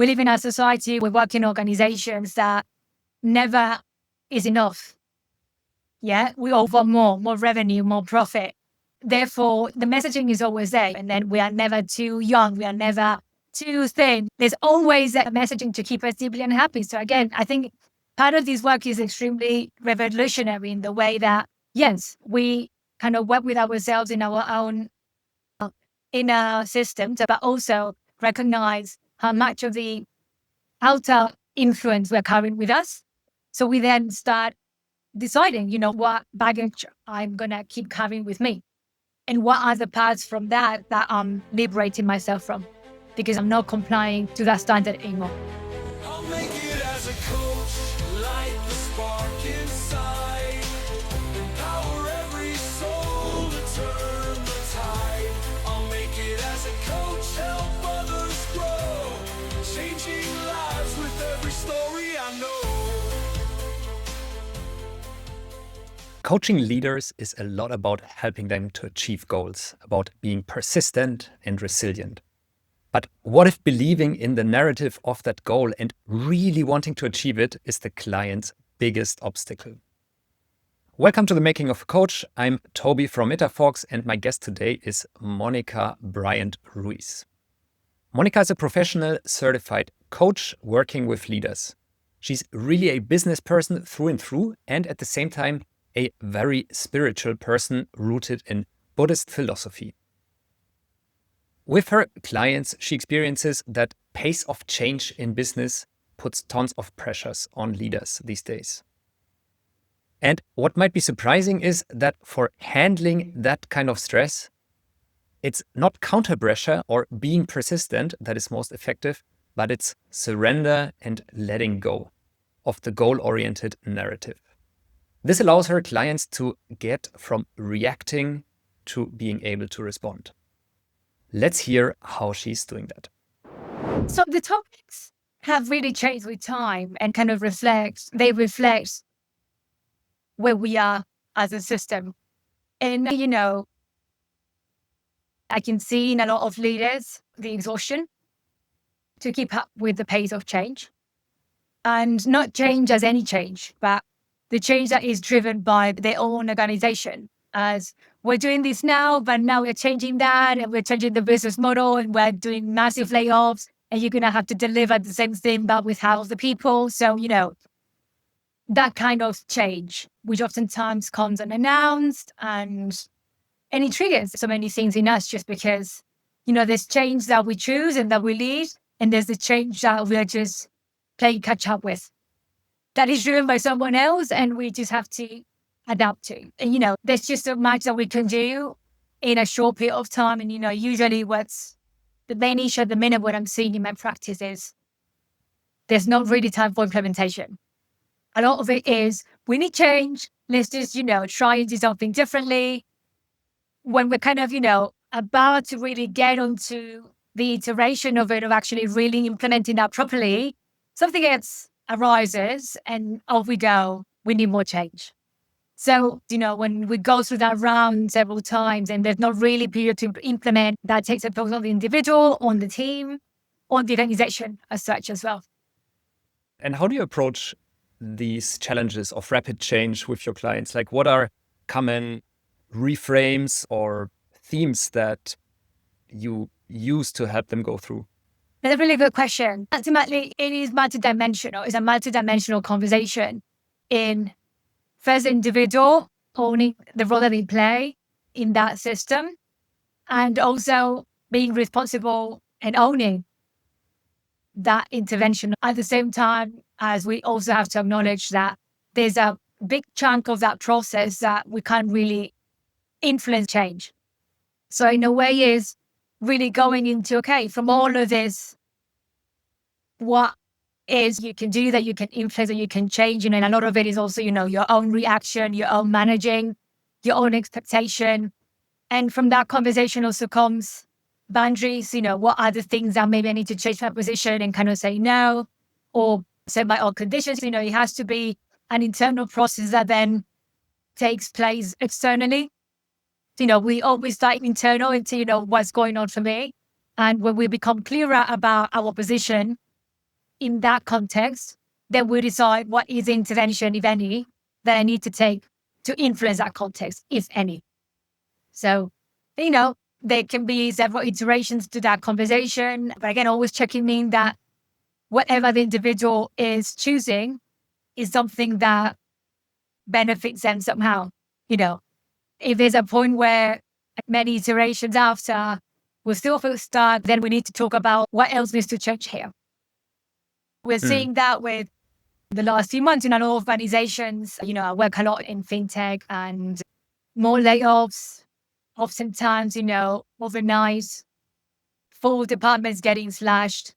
we live in a society, we work in organizations that never is enough. Yeah, we all want more revenue, more profit. Therefore, the messaging is always there. And then we are never too young. We are never too thin. There's always a messaging to keep us deeply unhappy. So again, I think part of this work is extremely revolutionary in the way that, yes, we kind of work with ourselves in our own inner systems, but also recognize how much of the outer influence we're carrying with us. So we then start deciding, what baggage I'm going to keep carrying with me. And what are the parts from that I'm liberating myself from, because I'm not complying to that standard anymore. I'll make it as a coach, light the spark inside, empower every soul to turn the tide. I'll make it as a coach, help others grow, changing lives with every story I know. Coaching leaders is a lot about helping them to achieve goals, about being persistent and resilient. But what if believing in the narrative of that goal and really wanting to achieve it is the client's biggest obstacle? Welcome to The Making of a Coach. I'm Toby from Itafox, and my guest today is Monica Bryant-Ruiz. Monica is a professional certified coach working with leaders. She's really a business person through and through, and at the same time, a very spiritual person rooted in Buddhist philosophy. With her clients, she experiences that pace of change in business puts tons of pressures on leaders these days. And what might be surprising is that for handling that kind of stress, it's not counter pressure or being persistent that is most effective, but it's surrender and letting go of the goal-oriented narrative. This allows her clients to get from reacting to being able to respond. Let's hear how she's doing that. So the topics have really changed with time and kind of reflect where we are as a system. And, I can see in a lot of leaders the exhaustion to keep up with the pace of change. And not change as any change, but the change that is driven by their own organization. As we're doing this now, but now we're changing that and we're changing the business model and we're doing massive layoffs and you're going to have to deliver the same thing, but with half the people. So, that kind of change, which oftentimes comes unannounced and it triggers so many things in us just because, there's change that we choose and that we lead, and there's the change that we're just playing catch up with. That is driven by someone else and we just have to adapt to. And, there's just so much that we can do in a short period of time. And, usually what's the main issue at the minute, what I'm seeing in my practice is there's not really time for implementation. A lot of it is, we need change. Let's just, try and do something differently. When we're kind of, about to really get onto the iteration of it, of actually really implementing that properly, something else arises and off we go. We need more change. So, when we go through that round several times and there's not really a period to implement, that takes a focus on the individual, on the team, on the organization as such as well. And how do you approach these challenges of rapid change with your clients? Like, what are common reframes or themes that you use to help them go through? That's a really good question. Ultimately, it is multidimensional. It's a multidimensional conversation in first individual owning the role that they play in that system, and also being responsible and owning that intervention at the same time as we also have to acknowledge that there's a big chunk of that process that we can't really influence change. So in a way is really going into, okay, from all of this, what is you can do that you can influence and you can change, and a lot of it is also, your own reaction, your own managing, your own expectation. And from that conversation also comes boundaries, what are the things that maybe I need to change my position and kind of say no, or set my own conditions. It has to be an internal process that then takes place externally. We always start internal into, what's going on for me. And when we become clearer about our position, in that context, then we decide what is the intervention, if any, that I need to take to influence that context, if any. So, there can be several iterations to that conversation, but again, always checking in that whatever the individual is choosing is something that benefits them somehow. If there's a point where many iterations after we still feel stuck, then we need to talk about what else needs to change here. We're seeing that with the last few months in a lot of organizations. I work a lot in fintech and more layoffs, oftentimes, overnight, full departments getting slashed.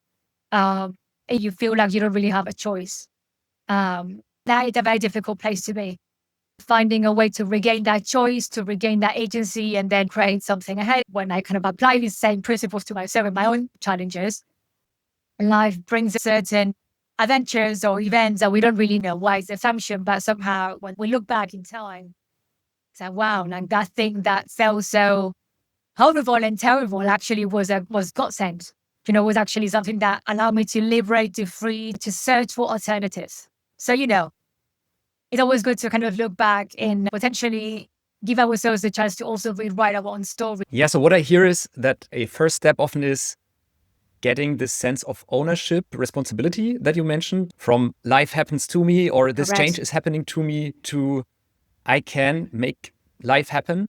And you feel like you don't really have a choice. That is a very difficult place to be. Finding a way to regain that choice, to regain that agency, and then create something ahead. When I kind of apply these same principles to myself and my own challenges, life brings certain adventures or events that we don't really know why it's the assumption, but somehow when we look back in time, it's like, wow, like that thing that felt so horrible and terrible actually was God sent. Was actually something that allowed me to liberate, to free, to search for alternatives. So, it's always good to kind of look back and potentially give ourselves the chance to also rewrite our own story. Yeah, so what I hear is that a first step often is getting this sense of ownership, responsibility that you mentioned, from life happens to me or this Correct. change is happening to me to I can make life happen.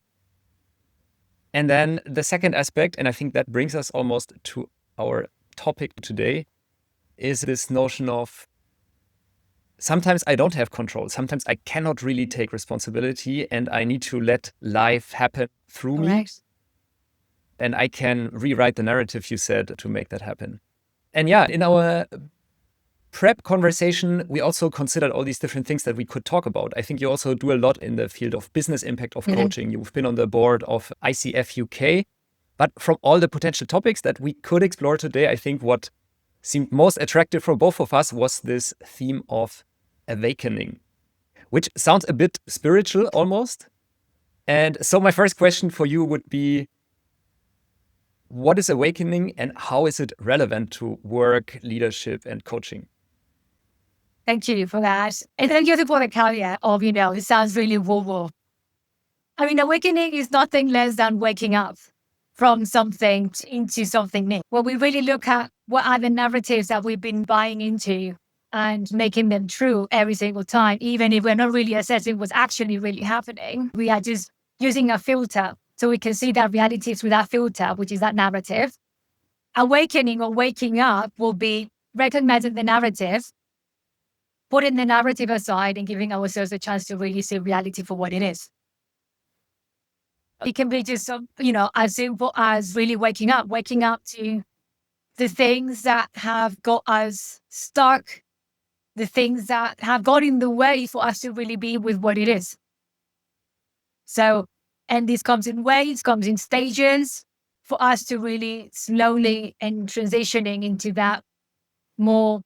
And then the second aspect, and I think that brings us almost to our topic today, is this notion of sometimes I don't have control. Sometimes I cannot really take responsibility and I need to let life happen through me. Correct. And I can rewrite the narrative you said to make that happen. And yeah, in our prep conversation, we also considered all these different things that we could talk about. I think you also do a lot in the field of business impact of coaching. You've been on the board of ICF UK. But from all the potential topics that we could explore today, I think what seemed most attractive for both of us was this theme of awakening, which sounds a bit spiritual almost. And so my first question for you would be, what is awakening and how is it relevant to work, leadership, and coaching? Thank you for that. And thank you for the caveat of, it sounds really woo-woo. I mean, awakening is nothing less than waking up from something into something new. When we really look at what are the narratives that we've been buying into and making them true every single time, even if we're not really assessing what's actually really happening, we are just using a filter so we can see that reality through that filter, which is that narrative. Awakening or waking up will be recognizing the narrative, putting the narrative aside and giving ourselves a chance to really see reality for what it is. It can be just, as simple as really waking up to the things that have got us stuck, the things that have got in the way for us to really be with what it is. So, and this comes in waves, comes in stages for us to really slowly and transitioning into that more,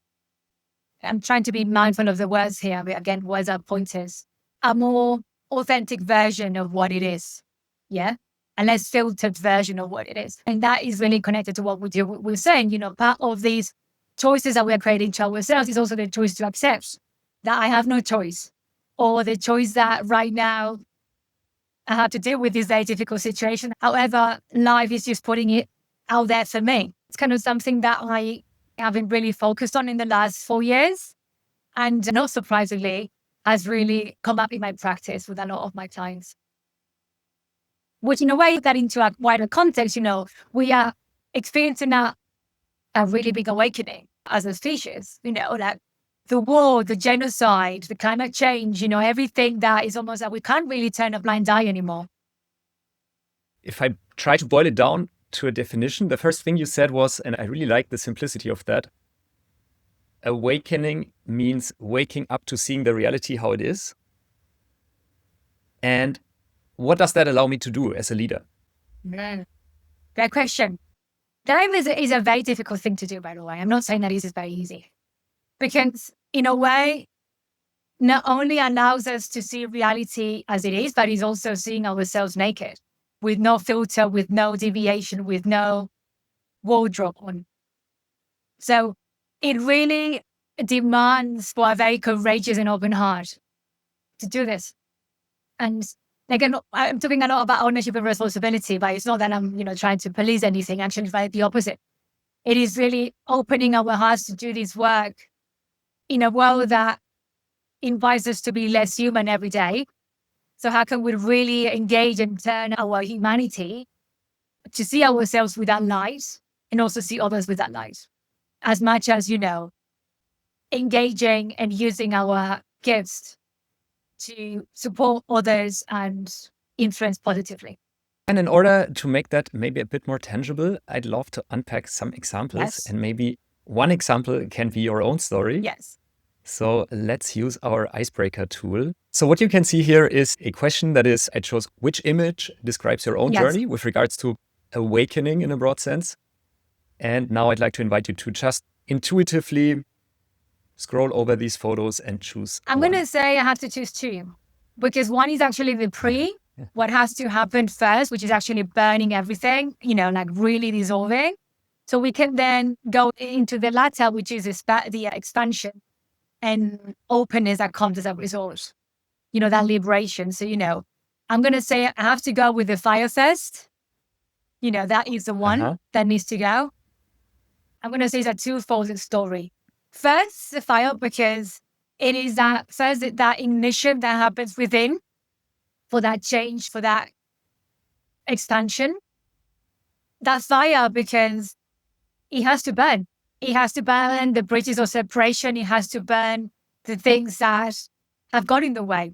I'm trying to be mindful of the words here, but again, words are pointers, a more authentic version of what it is. Yeah. A less filtered version of what it is. And that is really connected to what we're saying, part of these choices that we're creating to ourselves is also the choice to accept that I have no choice, or the choice that right now I have to deal with this very difficult situation. However, life is just putting it out there for me. It's kind of something that I haven't really focused on in the last 4 years. And not surprisingly, has really come up in my practice with a lot of my clients. Which in a way, that into a wider context, we are experiencing a really big awakening as a species, like the war, the genocide, the climate change, everything that is almost that we can't really turn a blind eye anymore. If I try to boil it down to a definition, the first thing you said was, and I really like the simplicity of that, awakening means waking up to seeing the reality how it is. And what does that allow me to do as a leader? Great question. That is a very difficult thing to do, by the way. I'm not saying that it is very easy. Because in a way, not only allows us to see reality as it is, but is also seeing ourselves naked, with no filter, with no deviation, with no wardrobe on. So it really demands for a very courageous and open heart to do this. And again, I'm talking a lot about ownership and responsibility, but it's not that I'm, trying to police anything. Actually, it's right the opposite. It is really opening our hearts to do this work in a world that invites us to be less human every day. So how can we really engage and turn our humanity to see ourselves with that light and also see others with that light? As much as, engaging and using our gifts to support others and influence positively. And in order to make that maybe a bit more tangible, I'd love to unpack some examples. Yes. And maybe one example can be your own story. Yes. So let's use our icebreaker tool. So what you can see here is a question that is, I chose which image describes your own Yes. journey with regards to awakening in a broad sense. And now I'd like to invite you to just intuitively scroll over these photos and choose I'm one. going to say I have to choose two, because one is actually the what has to happen first, which is actually burning everything, like really dissolving. So we can then go into the latter, which is the expansion and openness that comes as a result, that liberation. So, I'm going to say I have to go with the fire first. That is the one that needs to go. I'm going to say it's a twofold story. First, the fire, because it is that ignition that happens within for that change, for that expansion. That fire, because it has to burn. It has to burn the bridges of separation. It has to burn the things that have got in the way,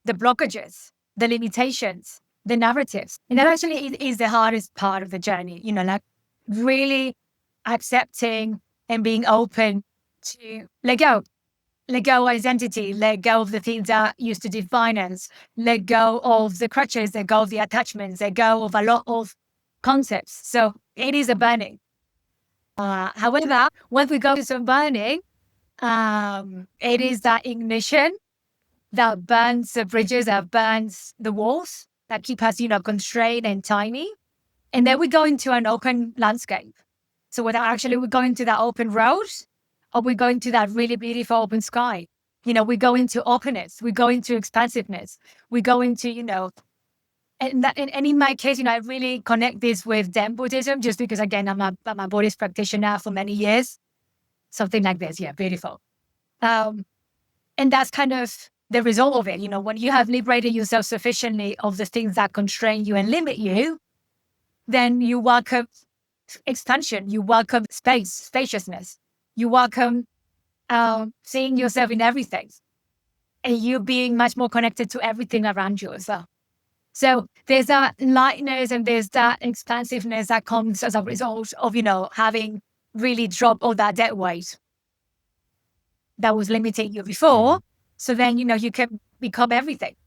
the blockages, the limitations, the narratives. And that actually is the hardest part of the journey, like really accepting and being open to let go of identity, let go of the things that used to define us, let go of the crutches, let go of the attachments, let go of a lot of concepts. So it is a burning. However, when we go to some burning, it is that ignition that burns the bridges, that burns the walls, that keep us, constrained and tiny. And then we go into an open landscape. So whether actually we go into that open road, or we go into that really beautiful open sky, we go into openness, we go into expansiveness, we go into, and in my case, I really connect this with Zen Buddhism, just because, again, I'm a Buddhist practitioner for many years. Something like this, yeah, beautiful. And that's kind of the result of it. When you have liberated yourself sufficiently of the things that constrain you and limit you, then you welcome expansion, you welcome spaciousness, you welcome seeing yourself in everything, and you being much more connected to everything around you as well. So there's that lightness and there's that expansiveness that comes as a result of, having really dropped all that dead weight that was limiting you before. So then, you can become everything.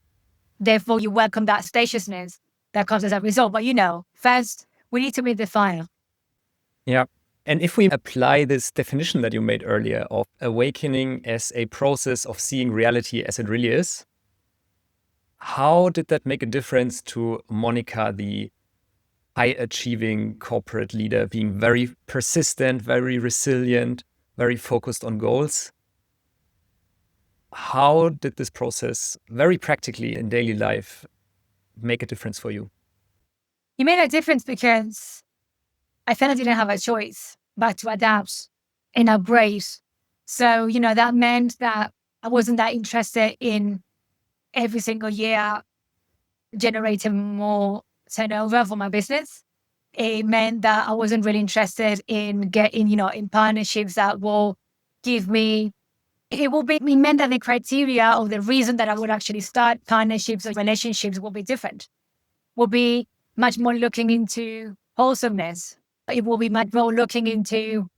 Therefore, you welcome that spaciousness that comes as a result. But, first, we need to meet the fire. Yeah. And if we apply this definition that you made earlier of awakening as a process of seeing reality as it really is, how did that make a difference to Monica, the high-achieving corporate leader, being very persistent, very resilient, very focused on goals? How did this process, very practically in daily life, make a difference for you? It made a difference because I felt I didn't have a choice but to adapt and upgrade. So, that meant that I wasn't that interested in every single year generating more turnover for my business. It meant that I wasn't really interested in getting, in partnerships that will give me, it meant that the criteria or the reason that I would actually start partnerships or relationships will be different. Will be much more looking into wholesomeness. It will be much more looking into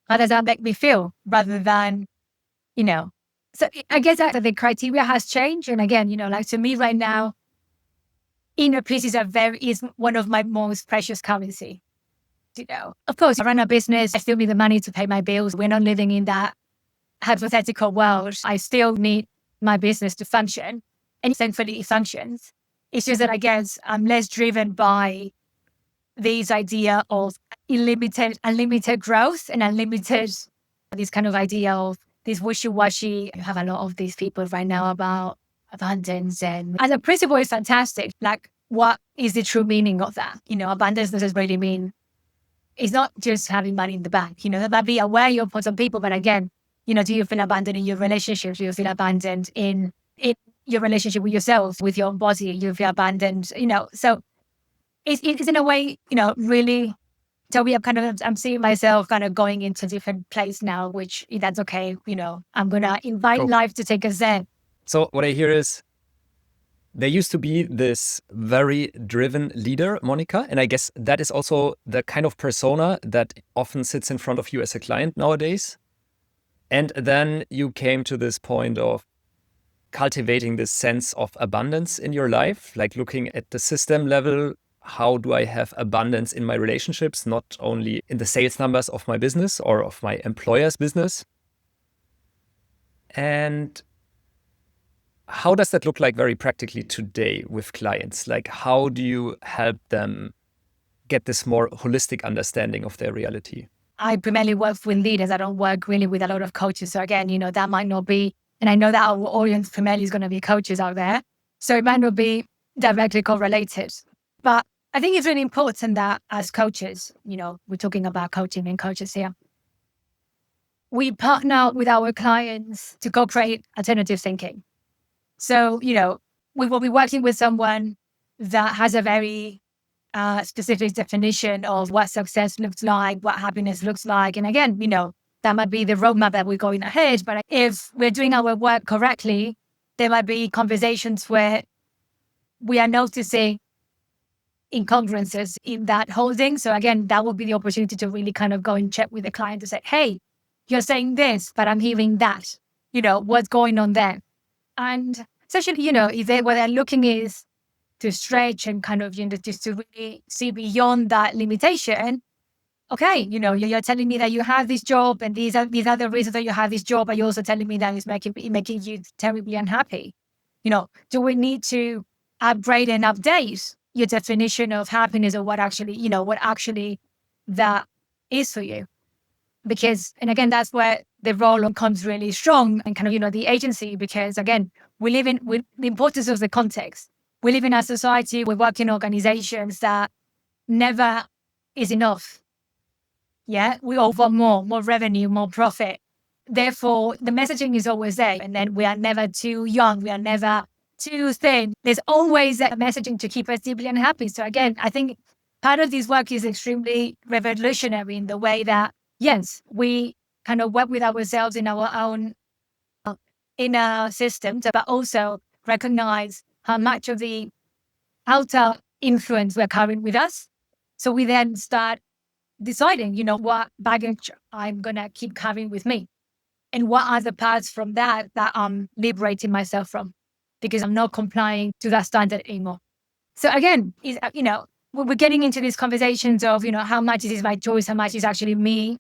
how does that make me feel rather than, So I guess that the criteria has changed. And again, like to me right now, inner peace is one of my most precious currency. Of course, I run a business. I still need the money to pay my bills. We're not living in that hypothetical world. I still need my business to function. And thankfully it functions. It's just that I guess I'm less driven by this idea of unlimited growth and unlimited this kind of idea of this wishy-washy. You have a lot of these people right now about abundance, and as a principle, it's fantastic. Like, what is the true meaning of that? Abundance doesn't really mean, it's not just having money in the bank. That might be a way for some people, but again, do you feel abundant in your relationships? Do you feel abundant in your relationship with yourself, with your body? You feel abundant, so it's in a way, really. So I'm seeing myself kind of going into a different place now, which that's okay. I'm going to invite life to take us there. So what I hear is there used to be this very driven leader, Monica, and I guess that is also the kind of persona that often sits in front of you as a client nowadays. And then you came to this point of cultivating this sense of abundance in your life, like looking at the system level. How do I have abundance in my relationships, not only in the sales numbers of my business or of my employer's business? And how does that look like very practically today with clients? Like, how do you help them get this more holistic understanding of their reality? I primarily work with leaders. I don't work really with a lot of coaches. So again, that might not be, and I know that our audience primarily is going to be coaches out there. So it might not be directly correlated. But I think it's really important that as coaches, we're talking about coaching and coaches here, we partner with our clients to co-create alternative thinking. So, we will be working with someone that has a very specific definition of what success looks like, what happiness looks like. And again, that might be the roadmap that we're going ahead. But if we're doing our work correctly, there might be conversations where we are noticing incongruences in that holding. So again, that will be the opportunity to really kind of go and check with the client to say, hey, you're saying this, but I'm hearing that, what's going on there? And essentially, if what they're looking is to stretch and kind of, just to really see beyond that limitation. Okay, you're telling me that you have this job and these are the reasons that you have this job, but you're also telling me that it's making you terribly unhappy. Do we need to upgrade and update your definition of happiness, or what actually that is for you? Because, and again, that's where the role comes really strong, and kind of, the agency, because again, we live in with the importance of the context. We live in a society, we work in organizations that never is enough. Yeah, we all want more revenue, more profit. Therefore, the messaging is always there. And then we are never too young. We are never too thin. There's always a messaging to keep us deeply unhappy. So again, I think part of this work is extremely revolutionary in the way that, yes, we kind of work with ourselves in our own inner systems, but also recognize how much of the outer influence we're carrying with us. So we then start deciding, what baggage I'm going to keep carrying with me, and what are the parts from that I'm liberating myself from, because I'm not complying to that standard anymore. So again, we're getting into these conversations of, how much is my choice, how much is actually me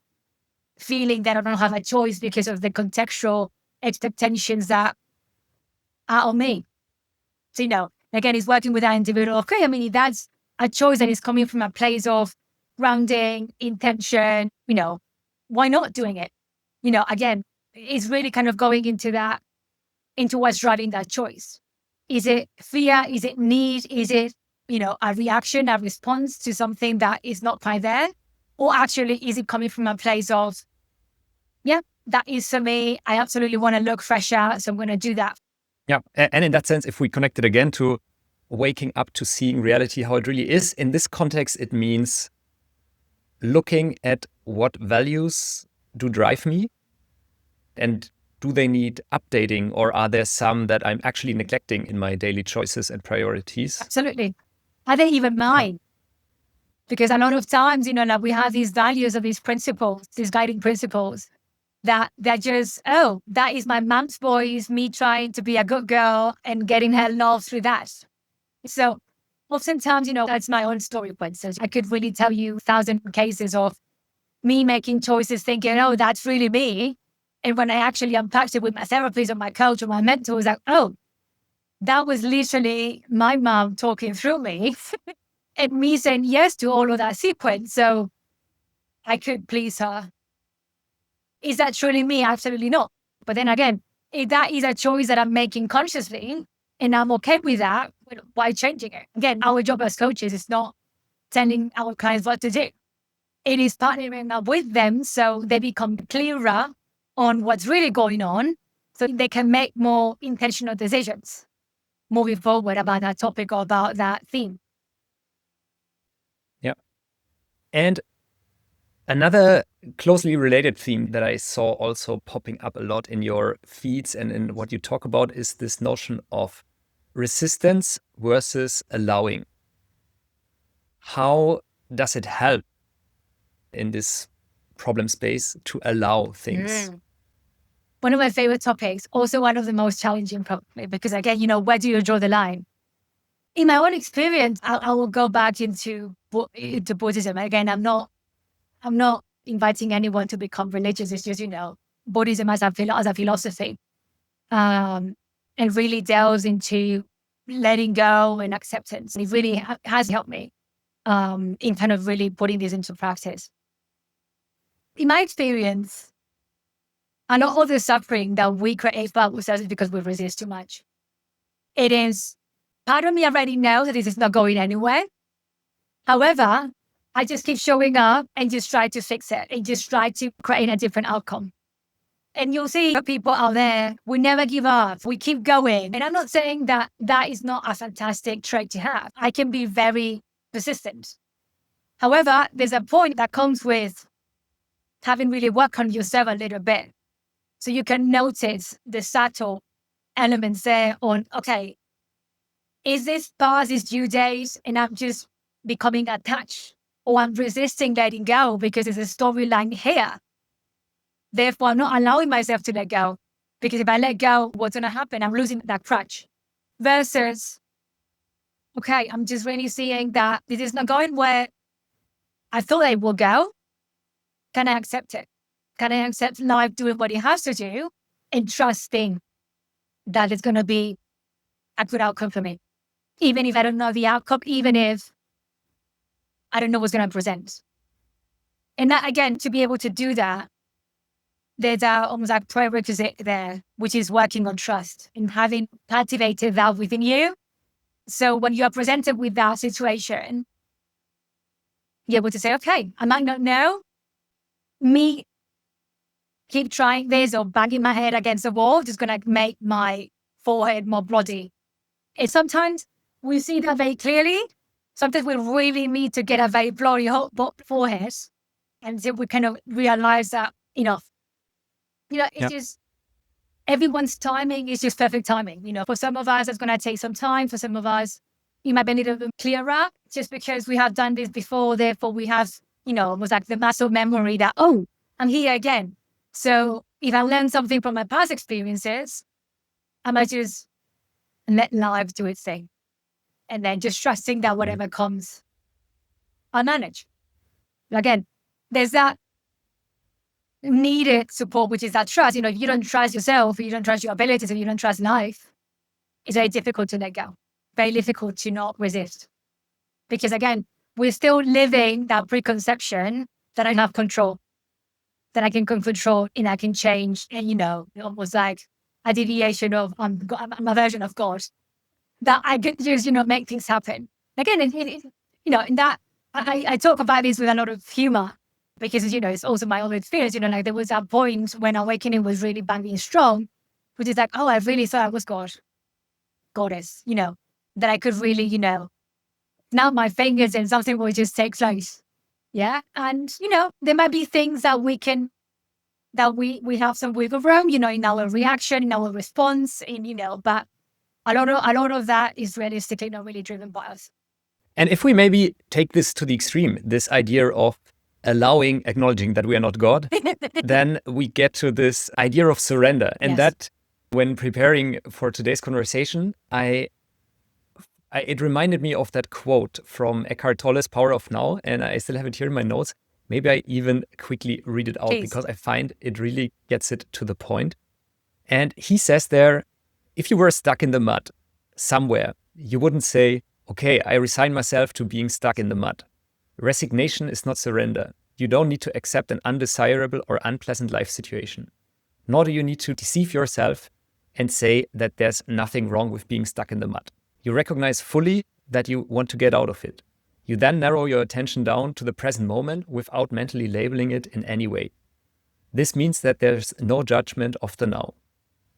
feeling that I don't have a choice because of the contextual expectations that are on me. So, again, it's working with that individual. Okay, that's a choice that is coming from a place of grounding, intention, why not doing it? Again, it's really kind of going into what's driving that choice. Is it fear? Is it need? Is it, a reaction, a response to something that is not quite there? Or actually, is it coming from a place of, yeah, that is for me. I absolutely want to look fresher, so I'm going to do that. Yeah. And in that sense, if we connect it again to waking up to seeing reality how it really is, in this context, it means looking at what values do drive me, and do they need updating, or are there some that I'm actually neglecting in my daily choices and priorities? Absolutely. Are they even mine? Because a lot of times, like we have these values of these principles, these guiding principles, that they're just, that is my mom's voice, me trying to be a good girl and getting her love through that. So oftentimes, that's my own story point. So I could really tell you 1,000 cases of me making choices thinking, that's really me. And when I actually unpacked it with my therapist or my coach or my mentor, I was like, that was literally my mom talking through me and me saying yes to all of that sequence so I could please her. Is that truly me? Absolutely not. But then again, if that is a choice that I'm making consciously and I'm okay with that, why changing it? Again, our job as coaches is not telling our clients what to do. It is partnering up with them so they become clearer on what's really going on so they can make more intentional decisions moving forward about that topic or about that theme. Yeah. And another closely related theme that I saw also popping up a lot in your feeds and in what you talk about is this notion of resistance versus allowing. How does it help in this problem space to allow things? One of my favorite topics, also one of the most challenging probably, because again, where do you draw the line? In my own experience, I will go back into Buddhism. Again, I'm not inviting anyone to become religious. It's just, Buddhism as a philosophy, and really delves into letting go and acceptance. And it really has helped me in kind of really putting this into practice. In my experience, a lot of the suffering that we create for ourselves is because we resist too much. It is, part of me already knows that this is not going anywhere. However, I just keep showing up and just try to fix it and just try to create a different outcome. And you'll see people out there, we never give up. We keep going. And I'm not saying that that is not a fantastic trait to have. I can be very persistent. However, there's a point that comes with having really worked on yourself a little bit. So you can notice the subtle elements there on, okay, is this past this due date and I'm just becoming attached or I'm resisting letting go because there's a storyline here. Therefore, I'm not allowing myself to let go because if I let go, what's going to happen? I'm losing that crutch. Versus, okay, I'm just really seeing that this is not going where I thought it will go. Can I accept it? Can I accept life doing what it has to do and trusting that it's going to be a good outcome for me? Even if I don't know the outcome, even if I don't know what's going to present. And that, again, to be able to do that, there's almost like prerequisite there, which is working on trust and having cultivated that within you. So when you are presented with that situation, you're able to say, okay, I might not know. Me keep trying this or banging my head against the wall, just going to make my forehead more bloody. And sometimes we see that very clearly. Sometimes we really need to get a very bloody forehead until we kind of realize that enough. It's just, everyone's timing is just perfect timing. For some of us, it's going to take some time. For some of us, it might be a little bit clearer just because we have done this before. Therefore, we have, almost like the muscle memory that, oh, I'm here again. So if I learn something from my past experiences, I might just let life do its thing. And then just trusting that whatever comes, I'll manage. Again, there's that needed support, which is that trust. If you don't trust yourself, if you don't trust your abilities, if you don't trust life, it's very difficult to let go. Very difficult to not resist. Because again, we're still living that preconception that I have control, that I can control and I can change. And, almost like a deviation of, I'm a version of God, that I could just, make things happen. Again, in that, I talk about this with a lot of humor because, it's also my own experience. Like there was that point when awakening was really banging strong, which is like, oh, I really thought I was goddess, that I could really, snap my fingers and something will just take place. Yeah. And, there might be things that we have some wiggle room, in our reaction, in our response, but a lot of that is realistically not really driven by us. And if we maybe take this to the extreme, this idea of acknowledging that we are not God, then we get to this idea of surrender. And that, when preparing for today's conversation, it reminded me of that quote from Eckhart Tolle's Power of Now. And I still have it here in my notes. Maybe I even quickly read it out because I find it really gets it to the point. And he says there, if you were stuck in the mud somewhere, you wouldn't say, okay, I resign myself to being stuck in the mud. Resignation is not surrender. You don't need to accept an undesirable or unpleasant life situation. Nor do you need to deceive yourself and say that there's nothing wrong with being stuck in the mud. You recognize fully that you want to get out of it. You then narrow your attention down to the present moment without mentally labeling it in any way. This means that there's no judgment of the now.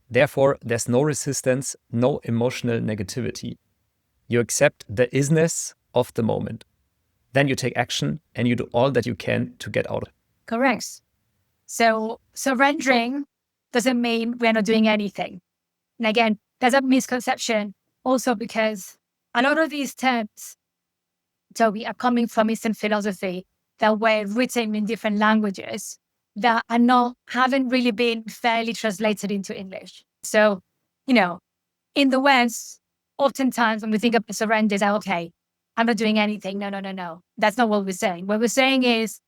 Therefore, there's no resistance, no emotional negativity. You accept the isness of the moment. Then you take action and you do all that you can to get out of it. Correct. So surrendering doesn't mean we're not doing anything. And again, there's a misconception also because a lot of these terms, Toby, are coming from Eastern philosophy that were written in different languages that haven't really been fairly translated into English. So, in the West, oftentimes when we think of surrender, it's like, okay, I'm not doing anything. No. That's not what we're saying. What we're saying is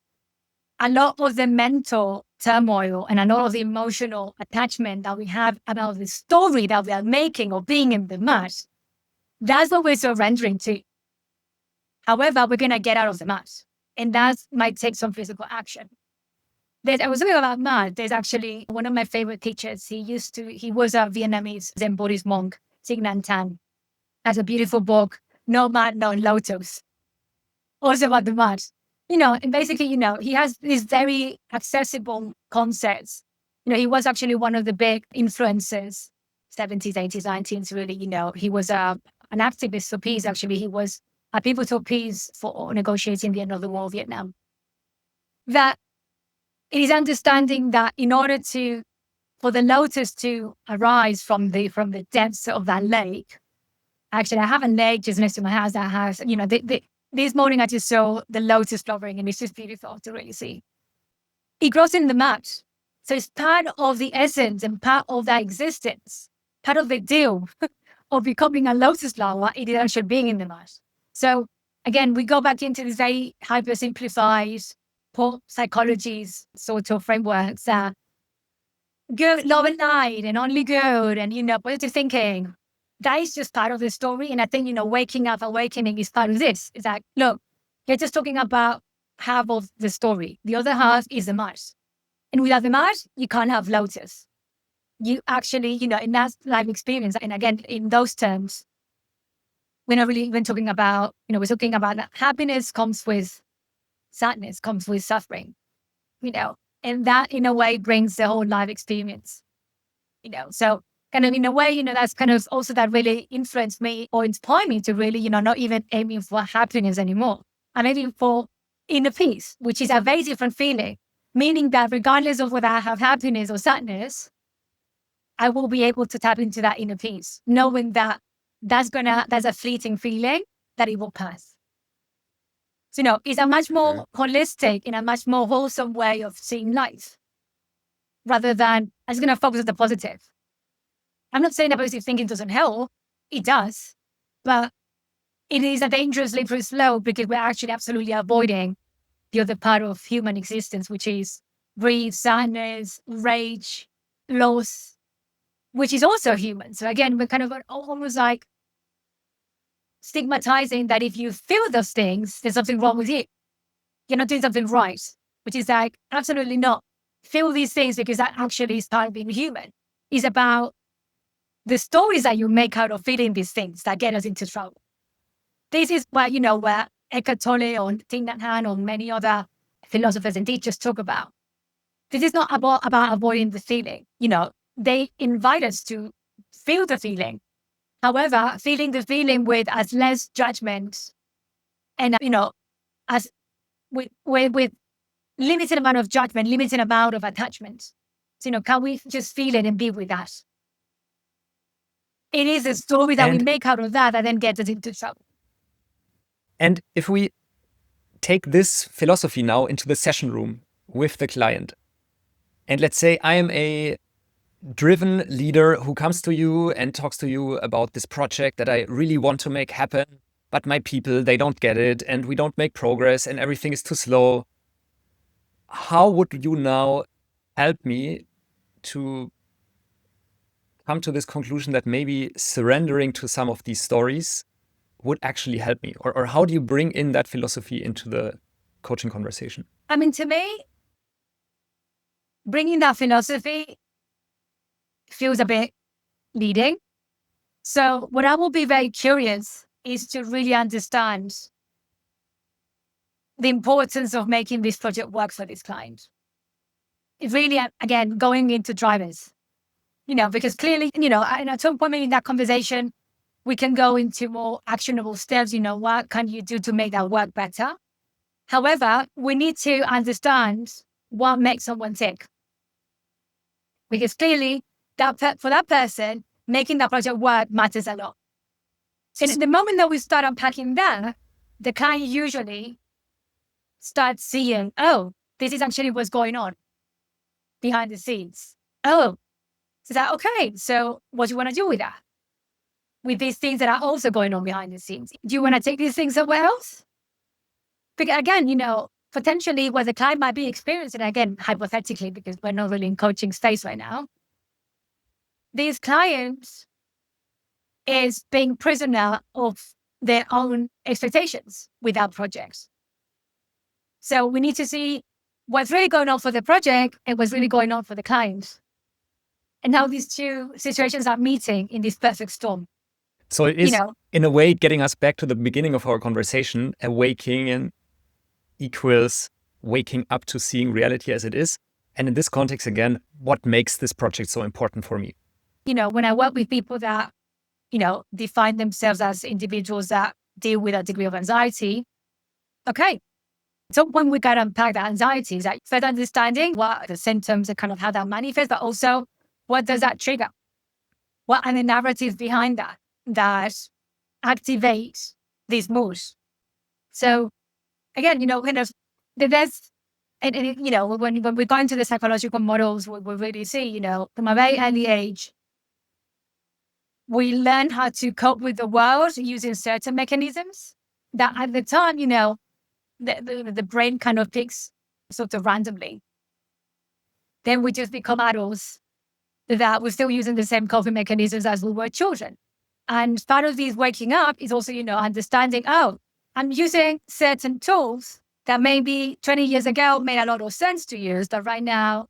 a lot of the mental turmoil and a lot of the emotional attachment that we have about the story that we are making or being in the mud, that's what we're surrendering to. However, we're going to get out of the mud, and that might take some physical action. I was talking about mud. There's actually one of my favorite teachers. He was a Vietnamese Zen Buddhist monk, Thich Nhat Hanh. Has a beautiful book, No Mud, No Lotus. Also about the mud. And basically, he has these very accessible concepts. He was actually one of the big influencers, 70s, 80s, 90s, really, he was an activist for peace. Actually, he was a pivotal piece for negotiating the end of the war, Vietnam. That it is understanding that in order for the lotus to arise from the depths of that lake, actually, I have a lake just next to my house that has, this morning I just saw the lotus flowering, and it's just beautiful to really see. It grows in the mud. So it's part of the essence and part of that existence, part of the deal of becoming a lotus flower. It is actually being in the mud. So again, we go back into this very hyper-simplified pop psychologies sort of frameworks that good, love and light, and only good, and, positive thinking. That is just part of the story. And I think, waking up, awakening is part of this. It's like, look, you're just talking about half of the story. The other half is the mud. And without the mud, you can't have lotus. You actually, in that life experience, and again, in those terms, we're not really even talking about, we're talking about that happiness comes with sadness, comes with suffering, and that in a way brings the whole life experience, So kind of in a way, that's kind of also that really influenced me or inspired me to really, not even aiming for happiness anymore. I'm aiming for inner peace, which is a very different feeling, meaning that regardless of whether I have happiness or sadness, I will be able to tap into that inner peace, knowing that that's a fleeting feeling, that it will pass. So, it's a much more holistic and a much more wholesome way of seeing life, rather than I'm just going to focus on the positive. I'm not saying that positive thinking doesn't help. It does. But it is a dangerous slippery slope because we're actually absolutely avoiding the other part of human existence, which is grief, sadness, rage, loss, which is also human. So again, we're kind of almost like stigmatizing that if you feel those things, there's something wrong with you. You're not doing something right, which is like, absolutely not. Feel these things because that actually is part of being human. It's about the stories that you make out of feeling these things that get us into trouble. This is where Eckhart Tolle or Thich Nhat Hanh or many other philosophers and teachers talk about. This is not about avoiding the feeling. They invite us to feel the feeling. However, feeling the feeling with as less judgment and, as with limited amount of judgment, limited amount of attachment. So, can we just feel it and be with that? It is a story that we make out of that then gets us into trouble. And if we take this philosophy now into the session room with the client, and let's say I am a driven leader who comes to you and talks to you about this project that I really want to make happen, but my people, they don't get it, and we don't make progress, and everything is too slow. How would you now help me to come to this conclusion that maybe surrendering to some of these stories would actually help me? Or how do you bring in that philosophy into the coaching conversation? I mean, to me, bringing that philosophy feels a bit leading. So what I will be very curious is to really understand the importance of making this project work for this client. It really, again, going into drivers, because clearly, and at some point in that conversation, we can go into more actionable steps. What can you do to make that work better? However, we need to understand what makes someone tick. Because clearly, for that person, making that project work matters a lot. So the moment that we start unpacking that, the client usually starts seeing, oh, this is actually what's going on behind the scenes. Oh, so that, okay, so what do you want to do with that? With these things that are also going on behind the scenes? Do you want to take these things somewhere else? Because again, potentially what the client might be experiencing, again, hypothetically, because we're not really in coaching space right now, these clients is being prisoner of their own expectations with our projects. So we need to see what's really going on for the project and what's really going on for the client. And how these two situations are meeting in this perfect storm. So it is, in a way, getting us back to the beginning of our conversation. Awakening equals waking up to seeing reality as it is. And in this context, again, what makes this project so important for me? When I work with people that, define themselves as individuals that deal with a degree of anxiety, okay. So when we got to unpack that anxiety, is that further understanding what the symptoms and kind of how that manifests, but also what does that trigger? What are the narratives behind that activate these moods? So again, kind of there's, when we go into the psychological models, we really see, from a very early age, we learn how to cope with the world using certain mechanisms that at the time, the brain kind of picks sort of randomly. Then we just become adults that we're still using the same coping mechanisms as we were children. And part of these waking up is also, understanding, oh, I'm using certain tools that maybe 20 years ago made a lot of sense to use, that right now,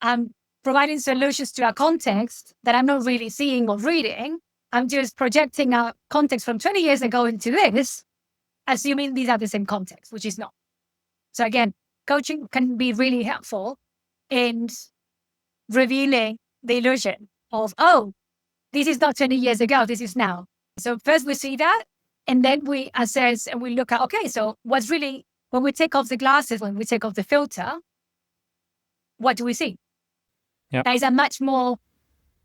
I'm providing solutions to a context that I'm not really seeing or reading. I'm just projecting a context from 20 years ago into this, assuming these are the same context, which is not. So again, coaching can be really helpful in revealing the illusion of, oh, this is not 20 years ago, this is now. So first we see that, and then we assess and we look at, okay, so what's really, when we take off the glasses, when we take off the filter, what do we see? Yeah. There is a much more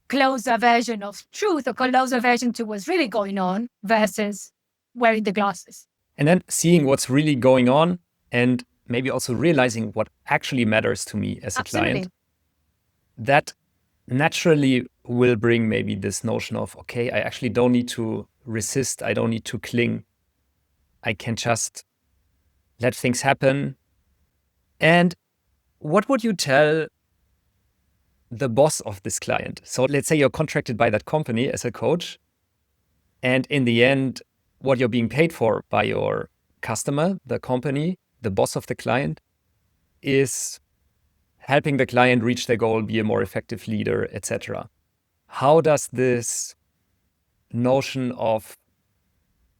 closer version of truth, or closer version to what's really going on versus wearing the glasses. And then seeing what's really going on and maybe also realizing what actually matters to me as a client. That naturally will bring maybe this notion of, okay, I actually don't need to resist. I don't need to cling. I can just let things happen. And what would you tell the boss of this client? So let's say you're contracted by that company as a coach, and in the end, what you're being paid for by your customer, the company, the boss of the client, is helping the client reach their goal, be a more effective leader, etc. How does this notion of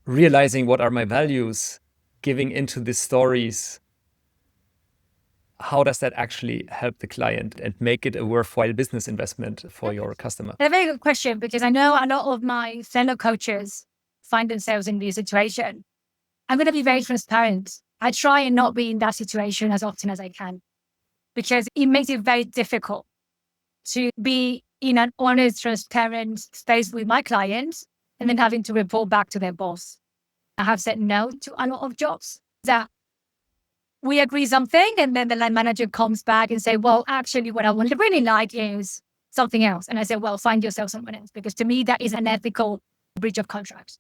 realizing what are my values, giving into these stories, how does that actually help the client and make it a worthwhile business investment for your customer? A very good question, because I know a lot of my fellow coaches find themselves in this situation. I'm going to be very transparent. I try and not be in that situation as often as I can, because it makes it very difficult to be in an honest, transparent space with my clients and then having to report back to their boss. I have said no to a lot of jobs that we agree something, and then the line manager comes back and say, well, actually, what I would really like is something else. And I say, well, find yourself someone else, because to me, that is an ethical breach of contract.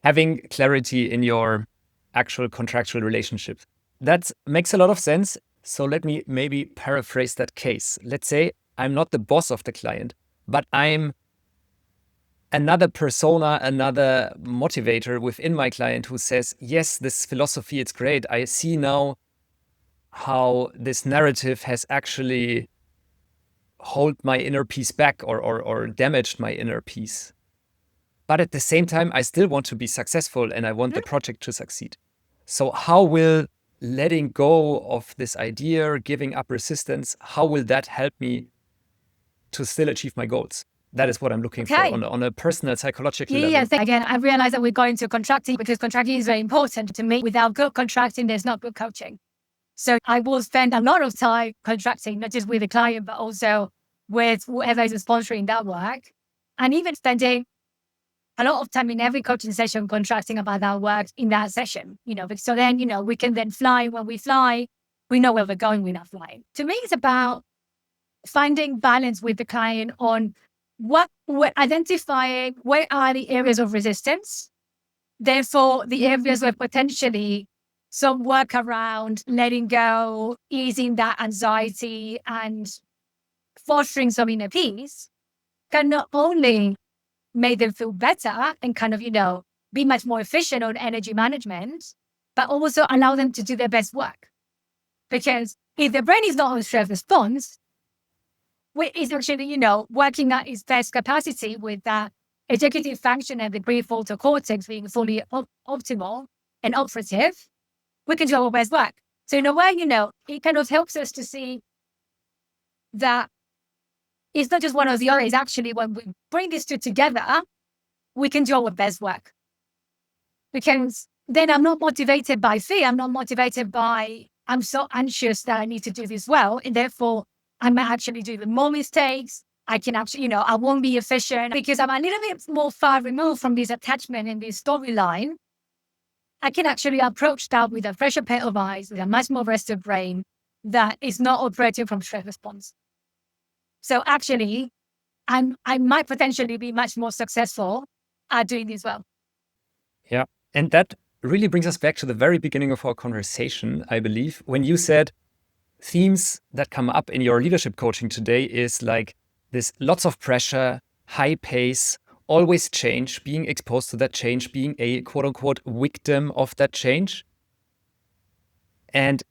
Having clarity in your actual contractual relationship. That makes a lot of sense. So let me maybe paraphrase that case. Let's say I'm not the boss of the client, but I'm another persona, another motivator within my client who says, yes, this philosophy, it's great. I see now how this narrative has actually hold my inner peace back or damaged my inner peace. But at the same time, I still want to be successful and I want the project to succeed. So how will letting go of this idea, giving up resistance, how will that help me to still achieve my goals? That is what I'm looking for on a personal psychological level. Yes. Again, I realize that we're going to contracting because contracting is very important to me. Without good contracting, there's not good coaching. So I will spend a lot of time contracting, not just with the client, but also with whoever is sponsoring that work. And even spending a lot of time in every coaching session contracting about that work in that session, so then, we can then fly. When we fly, we know where we're going, we're not flying. To me, it's about finding balance with the client on identifying where are the areas of resistance. Therefore, the areas where potentially some work around letting go, easing that anxiety and fostering some inner peace can not only make them feel better and kind of, be much more efficient on energy management, but also allow them to do their best work. Because if the brain is not on stress response, it's actually, working at its best capacity with that executive function and the prefrontal cortex being fully optimal and operative, we can do our best work. So in a way, it kind of helps us to see that it's not just one or the other. It's actually when we bring these two together, we can do our best work. Because then I'm not motivated by fear. I'm not motivated by, I'm so anxious that I need to do this well. And therefore, I might actually do even more mistakes. I can actually, I won't be efficient because I'm a little bit more far removed from this attachment and this storyline. I can actually approach that with a fresher pair of eyes, with a much more rested brain that is not operating from stress response. So actually, I might potentially be much more successful at doing this well. Yeah. And that really brings us back to the very beginning of our conversation, I believe, when you said themes that come up in your leadership coaching today is like this lots of pressure, high pace, always change, being exposed to that change, being a quote unquote victim of that change. And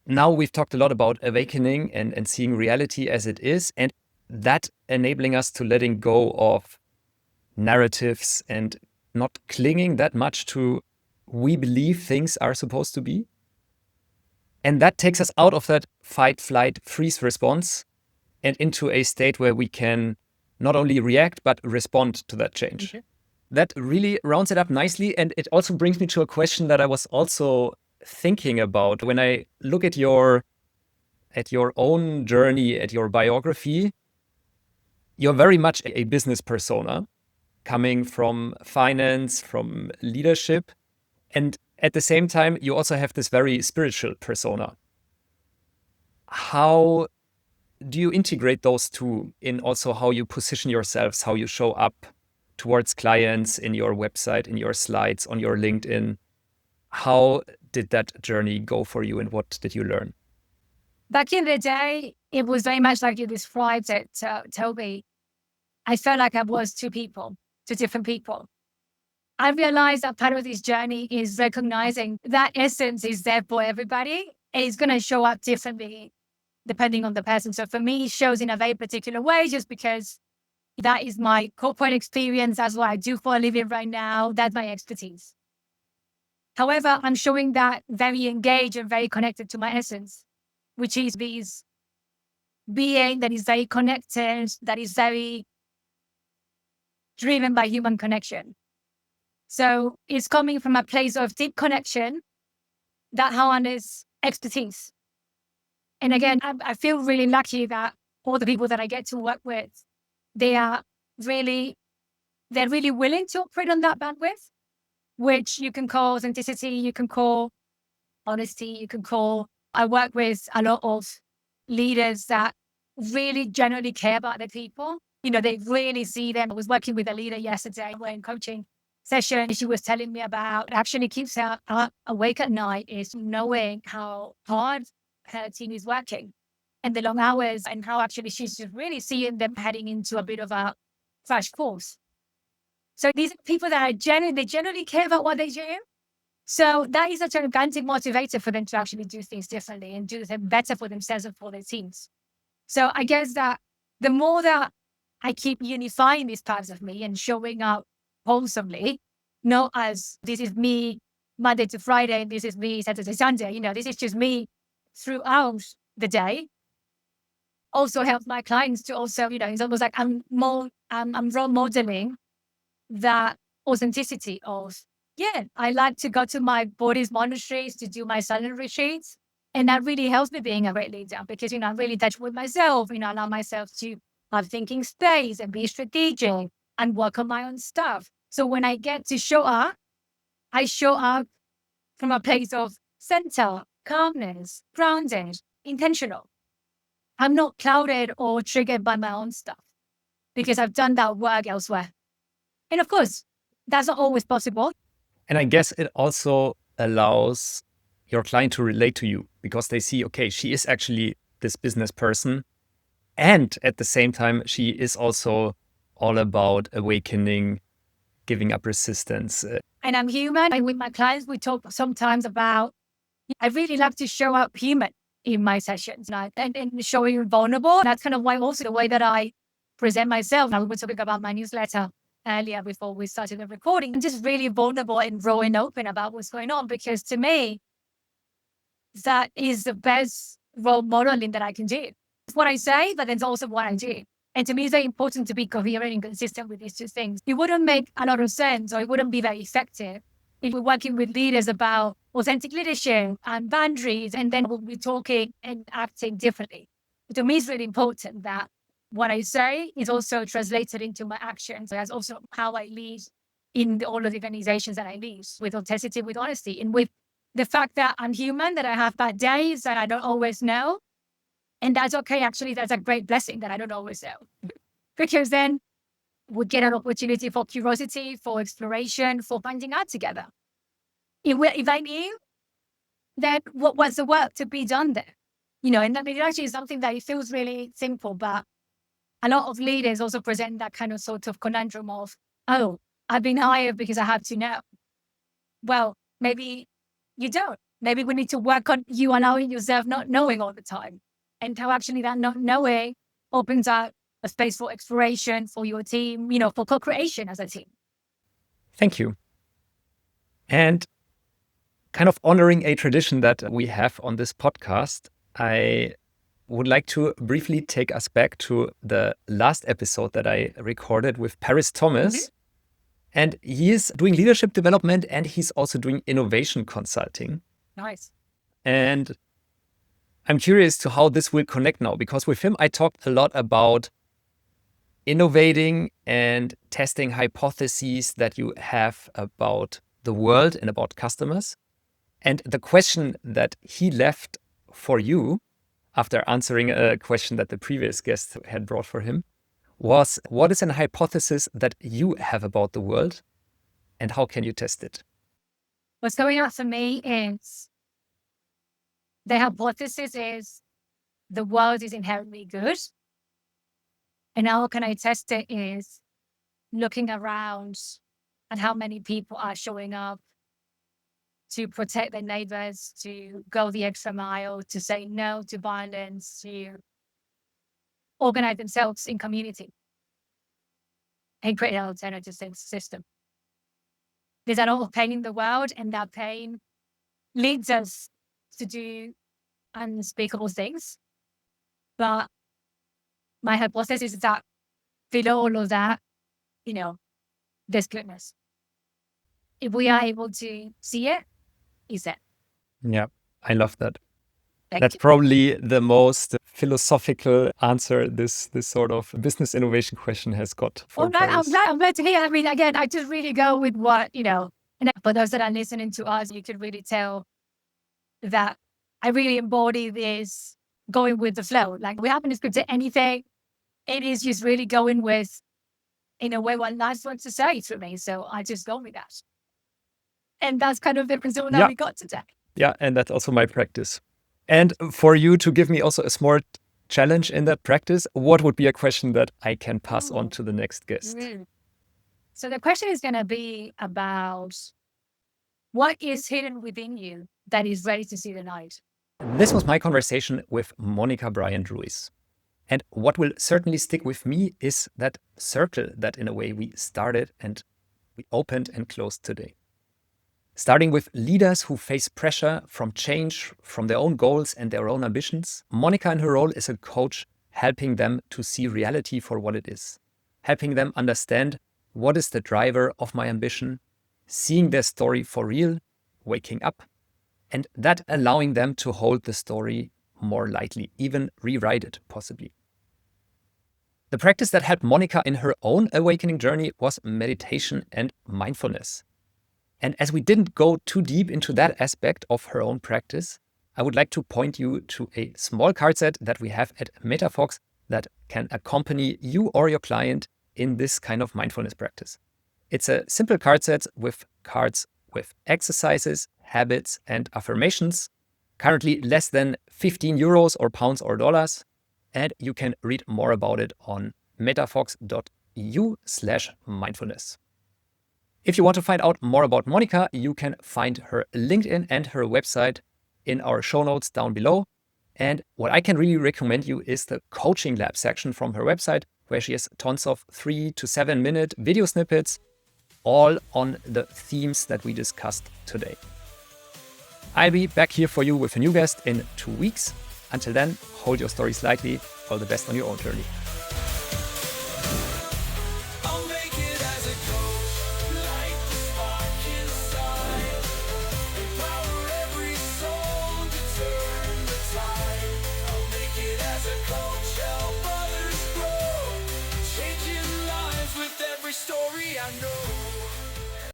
now we've talked a lot about awakening and seeing reality as it is, and that enabling us to letting go of narratives and not clinging that much to we believe things are supposed to be. And that takes us out of that fight, flight, freeze response and into a state where we can not only react, but respond to that change. Okay. That really rounds it up nicely. And it also brings me to a question that I was also thinking about when I look at your own journey, at your biography. You're very much a business persona coming from finance, from leadership. And at the same time, you also have this very spiritual persona. How do you integrate those two in also how you position yourselves, how you show up towards clients in your website, in your slides, on your LinkedIn? How did that journey go for you and what did you learn? Back in the day, it was very much like you described it, Toby. I felt like I was two different people. I realized that part of this journey is recognizing that essence is there for everybody. It's going to show up differently depending on the person. So for me, it shows in a very particular way just because that is my corporate experience. That's what I do for a living right now. That's my expertise. However, I'm showing that very engaged and very connected to my essence, which is this being that is very connected, that is very driven by human connection. So it's coming from a place of deep connection that harnesses expertise. And again, I feel really lucky that all the people that I get to work with, they're really willing to operate on that bandwidth, which you can call authenticity, you can call honesty, you can call. I work with a lot of leaders that really genuinely care about their people. They really see them. I was working with a leader yesterday. We're in coaching session. She was telling me about actually keeps her awake at night is knowing how hard her team is working and the long hours and how actually she's just really seeing them heading into a bit of a crash course. So these are people that are they genuinely care about what they do. So that is such a gigantic motivator for them to actually do things differently and do them better for themselves and for their teams. So I guess that the more that I keep unifying these parts of me and showing up wholesomely, not as this is me Monday to Friday, and this is me Saturday, Sunday, this is just me throughout the day. Also helps my clients to also, it's almost like I'm role modeling that authenticity of, I like to go to my Buddhist monasteries to do my silent retreats. And that really helps me being a great leader because, I'm really in touch with myself, allow myself to have thinking space and be strategic and work on my own stuff. So when I get to show up, I show up from a place of center, calmness, grounded, intentional. I'm not clouded or triggered by my own stuff because I've done that work elsewhere. And of course, that's not always possible. And I guess it also allows your client to relate to you because they see, okay, she is actually this business person. And at the same time, she is also all about awakening, giving up resistance. And I'm human. And with my clients, we talk sometimes about, I really like to show up human in my sessions and showing vulnerable. That's kind of why also the way that I present myself. I was talking about my newsletter earlier before we started the recording. I'm just really vulnerable and raw and open about what's going on because to me, that is the best role modeling that I can do. It's what I say, but it's also what I do. And to me, it's very important to be coherent and consistent with these two things. It wouldn't make a lot of sense or it wouldn't be very effective if we're working with leaders about authentic leadership and boundaries, and then we'll be talking and acting differently. But to me, it's really important that what I say is also translated into my actions. That's also how I lead in all of the organizations that I lead, with authenticity, with honesty, and with the fact that I'm human, that I have bad days, that I don't always know. And that's okay. Actually, that's a great blessing that I don't always know. Because then we get an opportunity for curiosity, for exploration, for finding out together. If I knew, then what was the work to be done there? And that it actually is something that it feels really simple, but a lot of leaders also present that kind of sort of conundrum of, oh, I've been hired because I have to know. Well, maybe you don't. Maybe we need to work on you allowing yourself not knowing all the time. And how actually that not knowing opens up a space for exploration for your team, for co-creation as a team. Thank you. And kind of honoring a tradition that we have on this podcast, I would like to briefly take us back to the last episode that I recorded with Paris Thomas. Mm-hmm. And he is doing leadership development and he's also doing innovation consulting. Nice. And I'm curious to how this will connect now, because with him, I talked a lot about innovating and testing hypotheses that you have about the world and about customers. And the question that he left for you after answering a question that the previous guest had brought for him was, what is an hypothesis that you have about the world and how can you test it? What's going on for me is the hypothesis is the world is inherently good. And how can I test it is looking around at how many people are showing up to protect their neighbors, to go the extra mile, to say no to violence, to organize themselves in community and create an alternative system. There's a lot of pain in the world, and that pain leads us to do unspeakable things. But my hypothesis is that below all of that, there's goodness. If we are able to see it, is it? Yeah, I love that. Thank That's you. probably the most philosophical answer this sort of business innovation question has got. I'm glad to hear. I mean, again, I just really go with what, and for those that are listening to us, you could really tell that I really embody this going with the flow. Like we haven't scripted anything. It is just really going with, in a way, what life wants to say to me. So I just go with that. And that's kind of the result that we got today. Yeah, and that's also my practice. And for you to give me also a small challenge in that practice, what would be a question that I can pass on to the next guest? So the question is going to be about what is hidden within you that is ready to see the light. This was my conversation with Monica Bryant-Ruiz. And what will certainly stick with me is that circle that in a way we started and we opened and closed today. Starting with leaders who face pressure from change, from their own goals and their own ambitions, Monica in her role is a coach helping them to see reality for what it is, helping them understand what is the driver of my ambition, seeing their story for real, waking up, and that allowing them to hold the story more lightly, even rewrite it possibly. The practice that helped Monica in her own awakening journey was meditation and mindfulness. And as we didn't go too deep into that aspect of her own practice, I would like to point you to a small card set that we have at MetaFox that can accompany you or your client in this kind of mindfulness practice. It's a simple card set with cards with exercises, habits, and affirmations, currently less than 15 euros or pounds or dollars. And you can read more about it on metafox.eu/mindfulness. If you want to find out more about Monica, you can find her LinkedIn and her website in our show notes down below. And what I can really recommend you is the coaching lab section from her website, where she has tons of 3 to 7 minute video snippets, all on the themes that we discussed today. I'll be back here for you with a new guest in 2 weeks. Until then, hold your stories lightly. All the best on your own journey.